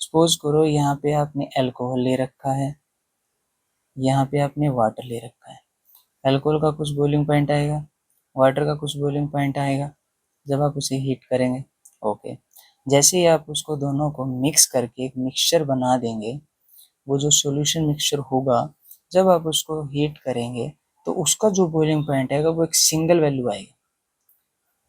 सपोज करो यहाँ पे आपने अल्कोहल ले रखा है, यहाँ पे आपने वाटर ले रखा है। अल्कोहल का कुछ बॉइलिंग पॉइंट आएगा, वाटर का कुछ बॉइलिंग पॉइंट आएगा जब आप उसे हीट करेंगे। ओके, जैसे ही आप उसको दोनों को मिक्स करके एक मिक्सचर बना देंगे, वो जो सॉल्यूशन मिक्सचर होगा जब आप उसको हीट करेंगे तो उसका जो बॉइलिंग पॉइंट आएगा वो एक सिंगल वैल्यू आएगा।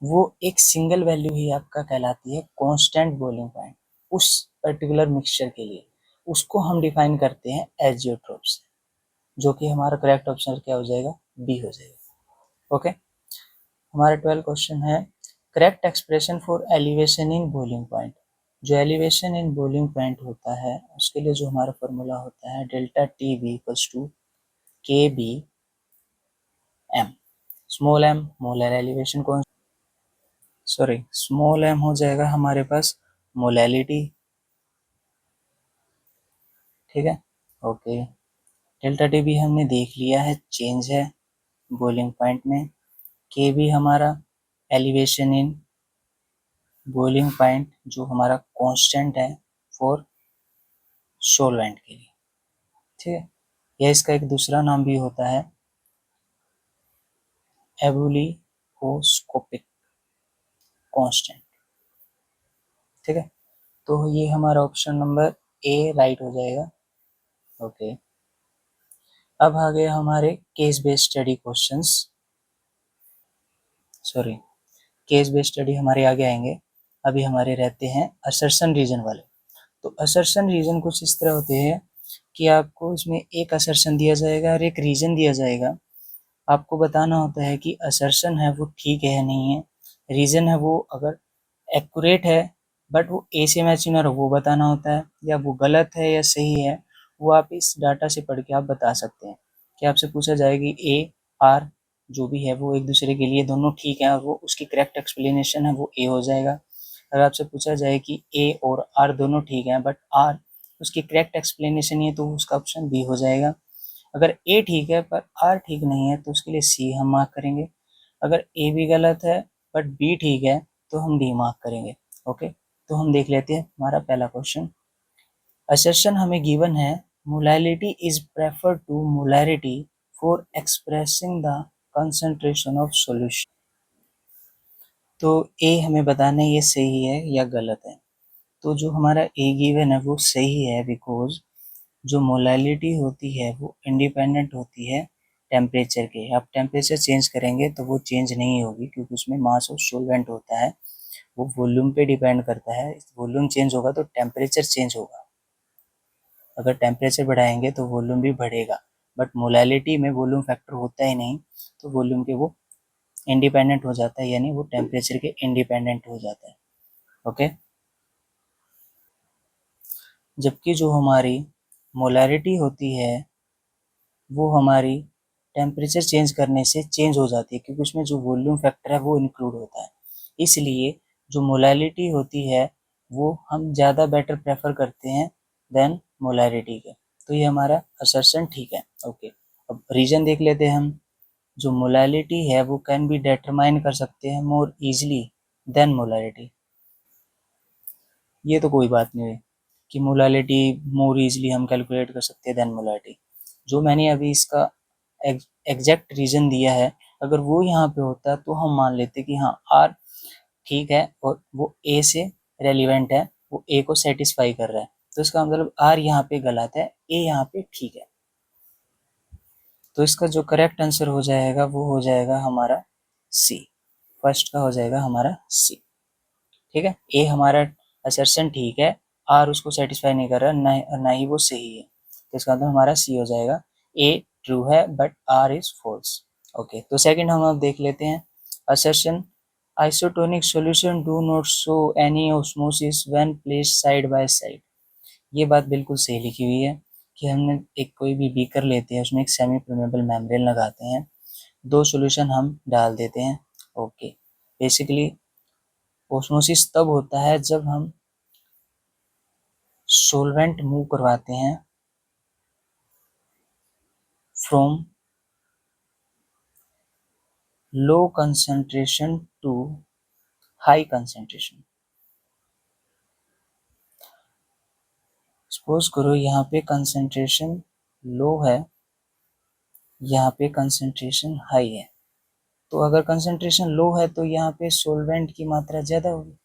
वो एक सिंगल वैल्यू ही आपका कहलाती है कांस्टेंट बॉइलिंग पॉइंट उस पर्टिकुलर मिक्सचर के लिए। उसको हम डिफाइन करते हैं एजियोट्रोप से, जो कि हमारा करेक्ट ऑप्शन क्या हो जाएगा, बी हो जाएगा। ओके, हमारा 12 क्वेश्चन है correct expression for elevation in boiling point. जो एलिवेशन इन बॉइलिंग पॉइंट होता है उसके लिए जो हमारा फॉर्मूला होता है delta T B equals to K B M. Small M molar elevation कौन, सॉरी स्मॉल एम हो जाएगा हमारे पास मोलैलिटी। ठीक है, ओके, डेल्टा टी भी हमने देख लिया है, चेंज है बॉइलिंग पॉइंट में। के भी हमारा एलिवेशन इन बॉइलिंग पॉइंट जो हमारा कांस्टेंट है फॉर सोलवेंट के लिए। ठीक है, यह इसका एक दूसरा नाम भी होता है एबुलियोस्कोपिक कांस्टेंट। ठीक है, तो ये हमारा ऑप्शन नंबर ए राइट हो जाएगा। ओके, अब आ गए हमारे case based study questions, sorry case based study हमारे आगे आएंगे। अभी हमारे रहते हैं असर्शन रीजन वाले। तो असर्शन रीजन कुछ इस तरह होते हैं कि आपको इसमें एक असर्शन दिया जाएगा और एक रीजन दिया जाएगा। आपको बताना होता है कि असर्शन है वो ठीक है नहीं है, रीजन है वो अगर एक्यूरेट है बट वो ए से मैच ना हो वो बताना होता है, या वो गलत है या सही है वो आप इस डाटा से पढ़ के आप बता सकते हैं। कि आपसे पूछा जाएगा कि ए आर जो भी है वो एक दूसरे के लिए दोनों ठीक है और वो उसकी करेक्ट एक्सप्लेनेशन है वो ए हो जाएगा। अगर आपसे पूछा जाए कि ए और आर दोनों ठीक हैं बट आर उसकी करेक्ट एक्सप्लेनेशन है तो उसका ऑप्शन बी हो जाएगा। अगर ए ठीक है पर आर ठीक नहीं है तो उसके लिए सी हम मार्क करेंगे। अगर ए भी गलत है बट बी ठीक है तो हम डी मार्क करेंगे। ओके, तो हम देख लेते हैं हमारा पहला क्वेश्चन। असर्शन हमें गिवन है molality is prefer to molarity for expressing the concentration of solution. तो ए हमें बताना है ये सही है या गलत है। तो जो हमारा ए गिवन है वो सही है बिकॉज जो मोलैलिटी होती है वो इंडिपेंडेंट होती है टेम्परेचर के। आप टेम्परेचर चेंज करेंगे तो वो चेंज नहीं होगी क्योंकि उसमें मास ऑफ सॉल्वेंट होता है, वो वॉल्यूम पे डिपेंड करता है। वॉल्यूम चेंज होगा तो टेम्परेचर चेंज होगा, अगर टेम्परेचर बढ़ाएंगे तो वॉल्यूम भी बढ़ेगा। बट मोलैलिटी में वॉल्यूम फैक्टर होता ही नहीं, तो वॉल्यूम के वो इंडिपेंडेंट हो जाता है, यानी वो टेम्परेचर के इंडिपेंडेंट हो जाता है। ओके, जबकि जो हमारी मोलैरिटी होती है वो हमारी टेम्परेचर चेंज करने से चेंज हो जाती है क्योंकि उसमें जो वॉल्यूम फैक्टर है वो इंक्लूड होता है। इसलिए जो मोलैलिटी होती है वो हम ज़्यादा बेटर प्रेफर करते हैं देन मोलैरिटी के। तो ये हमारा असर्शन ठीक है। ओके, अब रीजन देख लेते हैं हम। जो मोलैलिटी है वो कैन बी डिटरमाइन कर सकते हैं मोर इजीली देन मोलैलिटी। ये तो कोई बात नहीं है कि मोलैलिटी मोर इजीली हम कैलकुलेट कर सकते हैं देन मोलैलिटी। जो मैंने अभी इसका एग्जैक्ट रीजन दिया है, अगर वो यहाँ पे होता तो हम मान लेते कि हाँ आर ठीक है और वो ए से रेलिवेंट है, वो ए को सेटिस्फाई कर रहा है, तो इसका मतलब आर यहाँ पे गलत है, ए यहाँ पे ठीक है। तो इसका जो करेक्ट आंसर हो जाएगा वो हो जाएगा हमारा सी। फर्स्ट का हो जाएगा हमारा सी। ठीक है, ए हमारा असर्शन ठीक है, आर उसको सेटिस्फाई नहीं कर रहा, ना ही वो सही है, तो इसका मतलब हमारा सी हो जाएगा। ए ट्रू है but R is false. Okay, तो सेकंड हम अब देख लेते हैं। Assertion isotonic solution do not show any osmosis when placed side by side. ये बात बिल्कुल सही लिखी हुई है कि हमने एक कोई भी बीकर लेते हैं, उसमें एक सेमी परमेबल मेम्ब्रेन लगाते हैं, दो सॉल्यूशन हम डाल देते हैं। ओके, बेसिकली ऑस्मोसिस तब होता है जब हम सोलवेंट मूव करवाते हैं from low concentration to high concentration. Suppose करो यहाँ पे कंसंट्रेशन लो है, यहाँ पे कंसंट्रेशन हाई है, तो अगर कंसंट्रेशन लो है तो यहाँ पे सोलवेंट की मात्रा ज़्यादा होगी,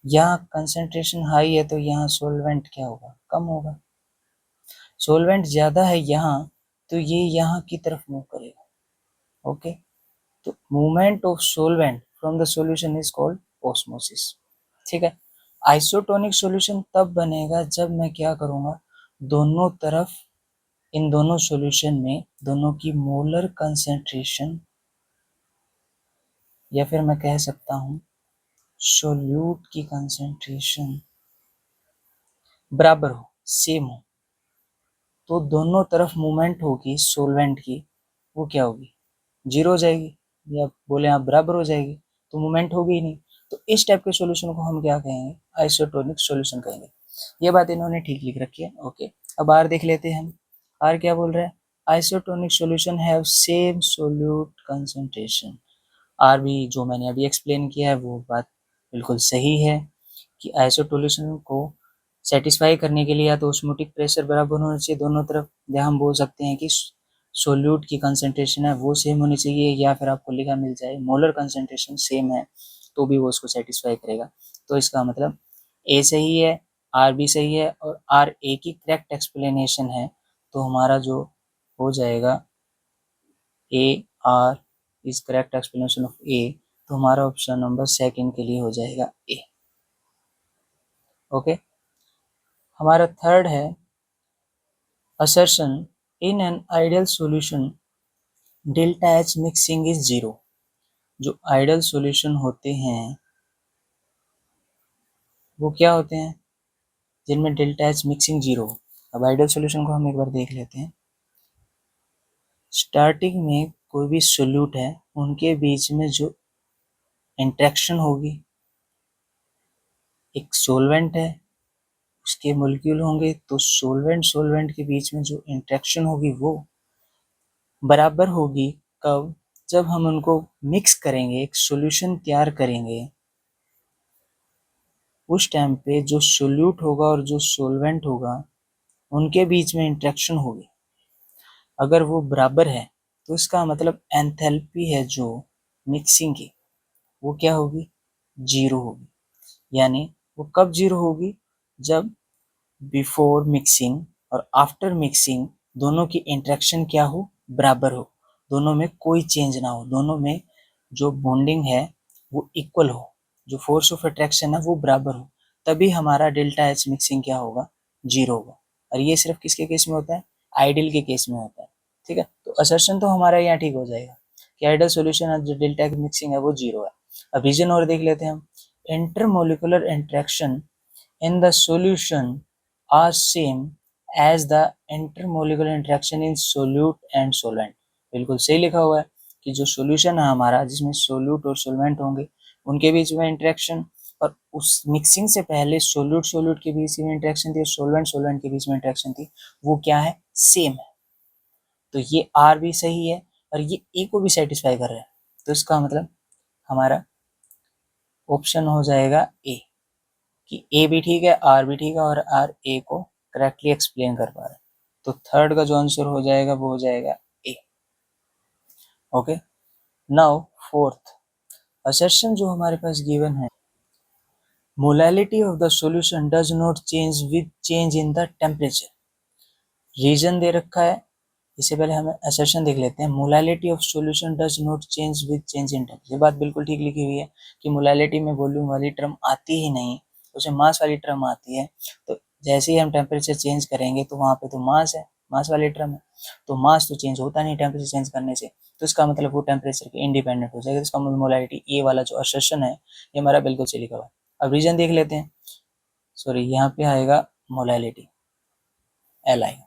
यहाँ कंसंट्रेशन हाई है तो यहाँ सोलवेंट क्या होगा, कम होगा। सोलवेंट ज़्यादा है यहाँ, तो ये यहाँ की तरफ मूव करेगा। ओके, तो movement of solvent from the solution is called osmosis. ठीक है, आइसोटोनिक सॉल्यूशन तब बनेगा जब मैं क्या करूँगा, दोनों तरफ इन दोनों सॉल्यूशन में दोनों की मोलर कंसंट्रेशन, या फिर मैं कह सकता हूँ सोल्यूट की कंसंट्रेशन बराबर हो, सेम हो, तो दोनों तरफ मूवमेंट होगी सोलवेंट की, वो क्या होगी, जीरो हो जाएगी, या बोले आप बराबर हो जाएगी, तो मूवमेंट होगी ही नहीं। तो इस टाइप के सॉल्यूशन को हम क्या कहेंगे, आइसोटोनिक सॉल्यूशन कहेंगे। ये बात इन्होंने ठीक लिख रखी है। ओके, अब आर देख लेते हैं हम। आर क्या बोल रहा है, isotonic solution have same solute concentration. R भी जो मैंने अभी एक्सप्लेन किया है वो बात बिल्कुल सही है कि आइसोटोल्यूशन को सेटिस्फाई करने के लिए या तो ऑस्मोटिक प्रेशर बराबर होना चाहिए दोनों तरफ, या हम बोल सकते हैं कि सोल्यूट की कंसंट्रेशन है वो सेम होनी चाहिए, या फिर आपको लिखा मिल जाए मोलर कंसंट्रेशन सेम है तो भी वो उसको सेटिस्फाई करेगा। तो इसका मतलब ए सही है, आर भी सही है, और आर ए की करेक्ट एक्सप्लेनेशन है, तो हमारा जो हो जाएगा A R is correct explanation of A, तो हमारा ऑप्शन नंबर सेकंड के लिए हो जाएगा ए। ओके, हमारा थर्ड है assertion in an ideal solution delta H mixing is zero। जो आइडियल सॉल्यूशन होते हैं वो क्या होते हैं, जिनमें डेल्टा एच मिक्सिंग जीरो। अब आइडियल सॉल्यूशन को हम एक बार देख लेते हैं। स्टार्टिंग में कोई भी सोल्यूट है उनके बीच में जो इंट्रैक्शन होगी, एक सोलवेंट है उसके मोलिक्यूल होंगे, तो सोलवेंट सोलवेंट के बीच में जो इंट्रैक्शन होगी वो बराबर होगी कब, जब हम उनको मिक्स करेंगे, एक सॉल्यूशन तैयार करेंगे, उस टाइम पे जो सोल्यूट होगा और जो सोलवेंट होगा उनके बीच में इंट्रैक्शन होगी, अगर वो बराबर है तो इसका मतलब एंथैल्पी है जो मिक्सिंग की वो क्या होगी, जीरो होगी। यानी वो कब जीरो होगी, जब बिफोर मिक्सिंग और आफ्टर मिक्सिंग दोनों की इंटरेक्शन क्या हो, बराबर हो, दोनों में कोई चेंज ना हो, दोनों में जो बॉन्डिंग है वो इक्वल हो, जो फोर्स ऑफ अट्रैक्शन है वो बराबर हो, तभी हमारा डेल्टा एच मिक्सिंग क्या होगा, जीरो होगा। और ये सिर्फ किसके केस में होता है, आइडियल के केस में होता है। ठीक है, तो असर्शन तो हमारा यहाँ ठीक हो जाएगा कि आइडियल सॉल्यूशन जो डेल्टा एच मिक्सिंग है वो जीरो है। अब रीजन और देख लेते हैं हम। Intermolecular interaction in the solution are same as the intermolecular interaction in solute and solvent। बिल्कुल सही लिखा हुआ है कि जो सॉल्यूशन है हमारा जिसमें सोल्यूट और सोलवेंट होंगे उनके बीच में इंटरेक्शन, और उस मिक्सिंग से पहले सोल्यूट सोल्यूट के बीच में इंटरेक्शन थी और सोलवेंट सोलवेंट के बीच में इंटरेक्शन थी, वो क्या है, सेम है। तो ये आर भी सही है और ये ए को भी सेटिस्फाई कर रहा है, तो इसका मतलब हमारा ऑप्शन हो जाएगा ए, कि ए भी ठीक है, आर भी ठीक है, और आर ए को करेक्टली एक्सप्लेन कर पा रहा है। तो थर्ड का जो आंसर हो जाएगा वो हो जाएगा A. Okay, now fourth assertion जो हमारे पास गिवन है, molality of the solution does not change with change in the temperature. Reason दे रखा है, इससे पहले हमें असर्शन देख लेते हैं। Molality of solution does not change with change in temperature, ये बात बिल्कुल ठीक लिखी हुई है कि मोलैलिटी में वॉल्यूम वाली टर्म आती ही नहीं, उसमें मास वाली टर्म आती है। तो जैसे ही हम टेम्परेचर चेंज करेंगे तो वहाँ पे तो मास है, मास वाली टर्म है, तो मास तो चेंज होता नहीं टेम्परेचर चेंज करने से, तो इसका मतलब वो टेम्परेचर के इंडिपेंडेंट हो जाएगा। इसका मोलैलिटी ए वाला जो असर्शन है ये हमारा बिल्कुल सही लिखा हुआ है। अब रीजन देख लेते हैं, सॉरी यहाँ पे आएगा मोलैलिटी, एल आएगा।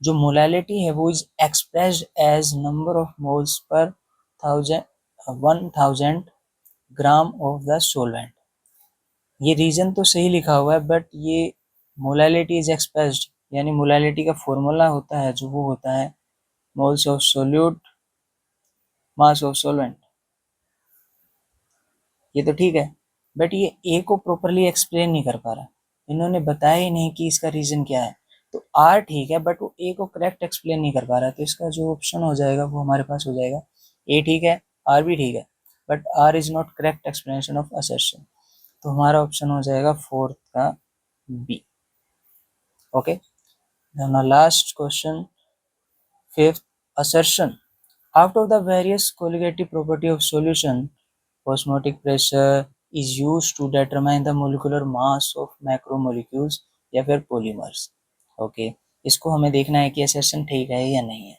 जो मोलैलिटी है वो is expressed as number of moles per 1000 gram of the solvent. ये रीजन तो सही लिखा हुआ है, बट ये मोलैलिटी इज एक्सप्रेस्ड यानी मोलैलिटी का फॉर्मूला होता है जो वो होता है moles of solute mass of solvent. ये तो ठीक है, बट ये ए को प्रॉपरली एक्सप्लेन नहीं कर पा रहा, इन्होंने बताया ही नहीं कि इसका रीजन क्या है। तो आर ठीक है, बट वो ए को करेक्ट एक्सप्लेन नहीं कर पा रहा है, तो इसका जो ऑप्शन हो जाएगा वो हमारे पास हो जाएगा ए ठीक है, आर भी ठीक है, but R is not correct explanation of assertion. तो हमारा ऑप्शन हो जाएगा फोर्थ का B. Okay, now last question, fifth, assertion. Out of the various colligative property of solution, osmotic pressure is used to determine the molecular mass of macromolecules या फिर polymers. Okay, इसको हमें देखना है कि assertion ठीक है या नहीं है।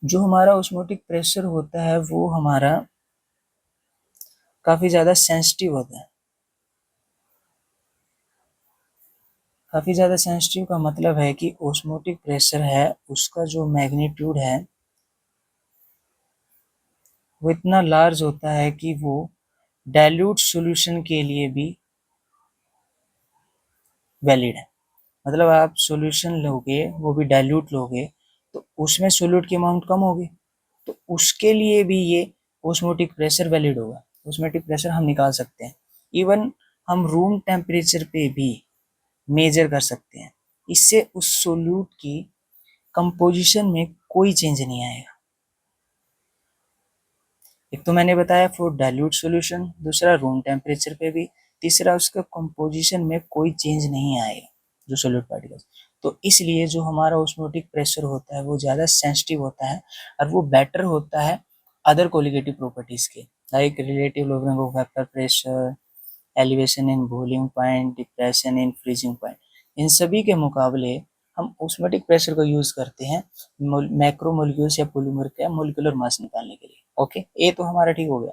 जो हमारा osmotic pressure होता है वो हमारा काफ़ी ज़्यादा सेंसिटिव होता है। काफ़ी ज़्यादा सेंसिटिव का मतलब है कि osmotic pressure है उसका जो मैग्नीट्यूड है वो इतना लार्ज होता है कि वो डाइल्यूट सॉल्यूशन के लिए भी वैलिड है। मतलब आप सॉल्यूशन लोगे वो भी डाइल्यूट लोगे तो उसमें सोल्यूट की अमाउंट कम होगी, तो उसके लिए भी ये ऑस्मोटिक प्रेशर वैलिड होगा। ऑस्मोटिक प्रेशर हम निकाल सकते हैं, इवन हम रूम टेम्परेचर पे भी मेजर कर सकते हैं। इससे उस सोल्यूट की कंपोजिशन में कोई चेंज नहीं आएगा। एक तो मैंने बताया फॉर डाइल्यूट सॉल्यूशन, दूसरा रूम टेम्परेचर पे भी, तीसरा उसका कंपोजिशन में कोई चेंज नहीं आएगा जो सोल्यूट पार्टिकल्स। तो इसलिए जो हमारा ऑस्मोटिक प्रेशर होता है वो ज़्यादा सेंसिटिव होता है और वो बेटर होता है अदर कोलिगेटिव प्रॉपर्टीज़ के, like relative lowering of vapour pressure, elevation in boiling point, depression in freezing point. इन सभी के मुकाबले हम ऑस्मोटिक प्रेशर को यूज़ करते हैं मैक्रोमोलिक्यूल्स या पॉलीमर का मोलिकुलर मास निकालने के लिए। ओके, ए तो हमारा ठीक हो गया।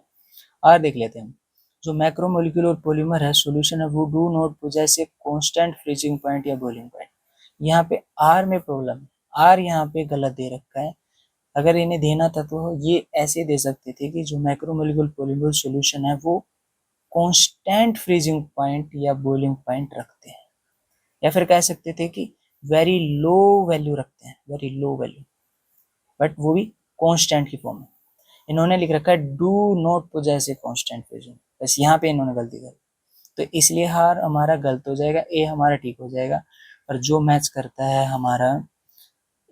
आर देख लेते हैं हम। जो मैक्रोमोलिक्यूल और पॉलीमर है सॉल्यूशन है वो do not possess a constant freezing point या बॉइलिंग पॉइंट। यहाँ पे आर में प्रॉब्लम है, आर यहाँ पे गलत दे रखा है। अगर इन्हें देना था तो ये ऐसे दे सकते थे कि जो मैक्रोमोलिक्यूल पॉलीमर सॉल्यूशन है वो कांस्टेंट फ्रीजिंग पॉइंट या बॉइलिंग पॉइंट रखते हैं, या फिर कह सकते थे कि वेरी लो वैल्यू रखते हैं, वेरी लो वैल्यू, बट वो भी कांस्टेंट की फॉर्म में। इन्होंने लिख रखा है do not possess a constant freezing, बस यहाँ पे इन्होंने गलती कर, तो इसलिए हार हमारा गलत हो जाएगा, ए हमारा ठीक हो जाएगा। और जो मैच करता है हमारा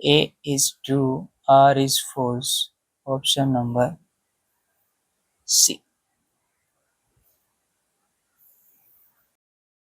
A is true, R is false, option number C.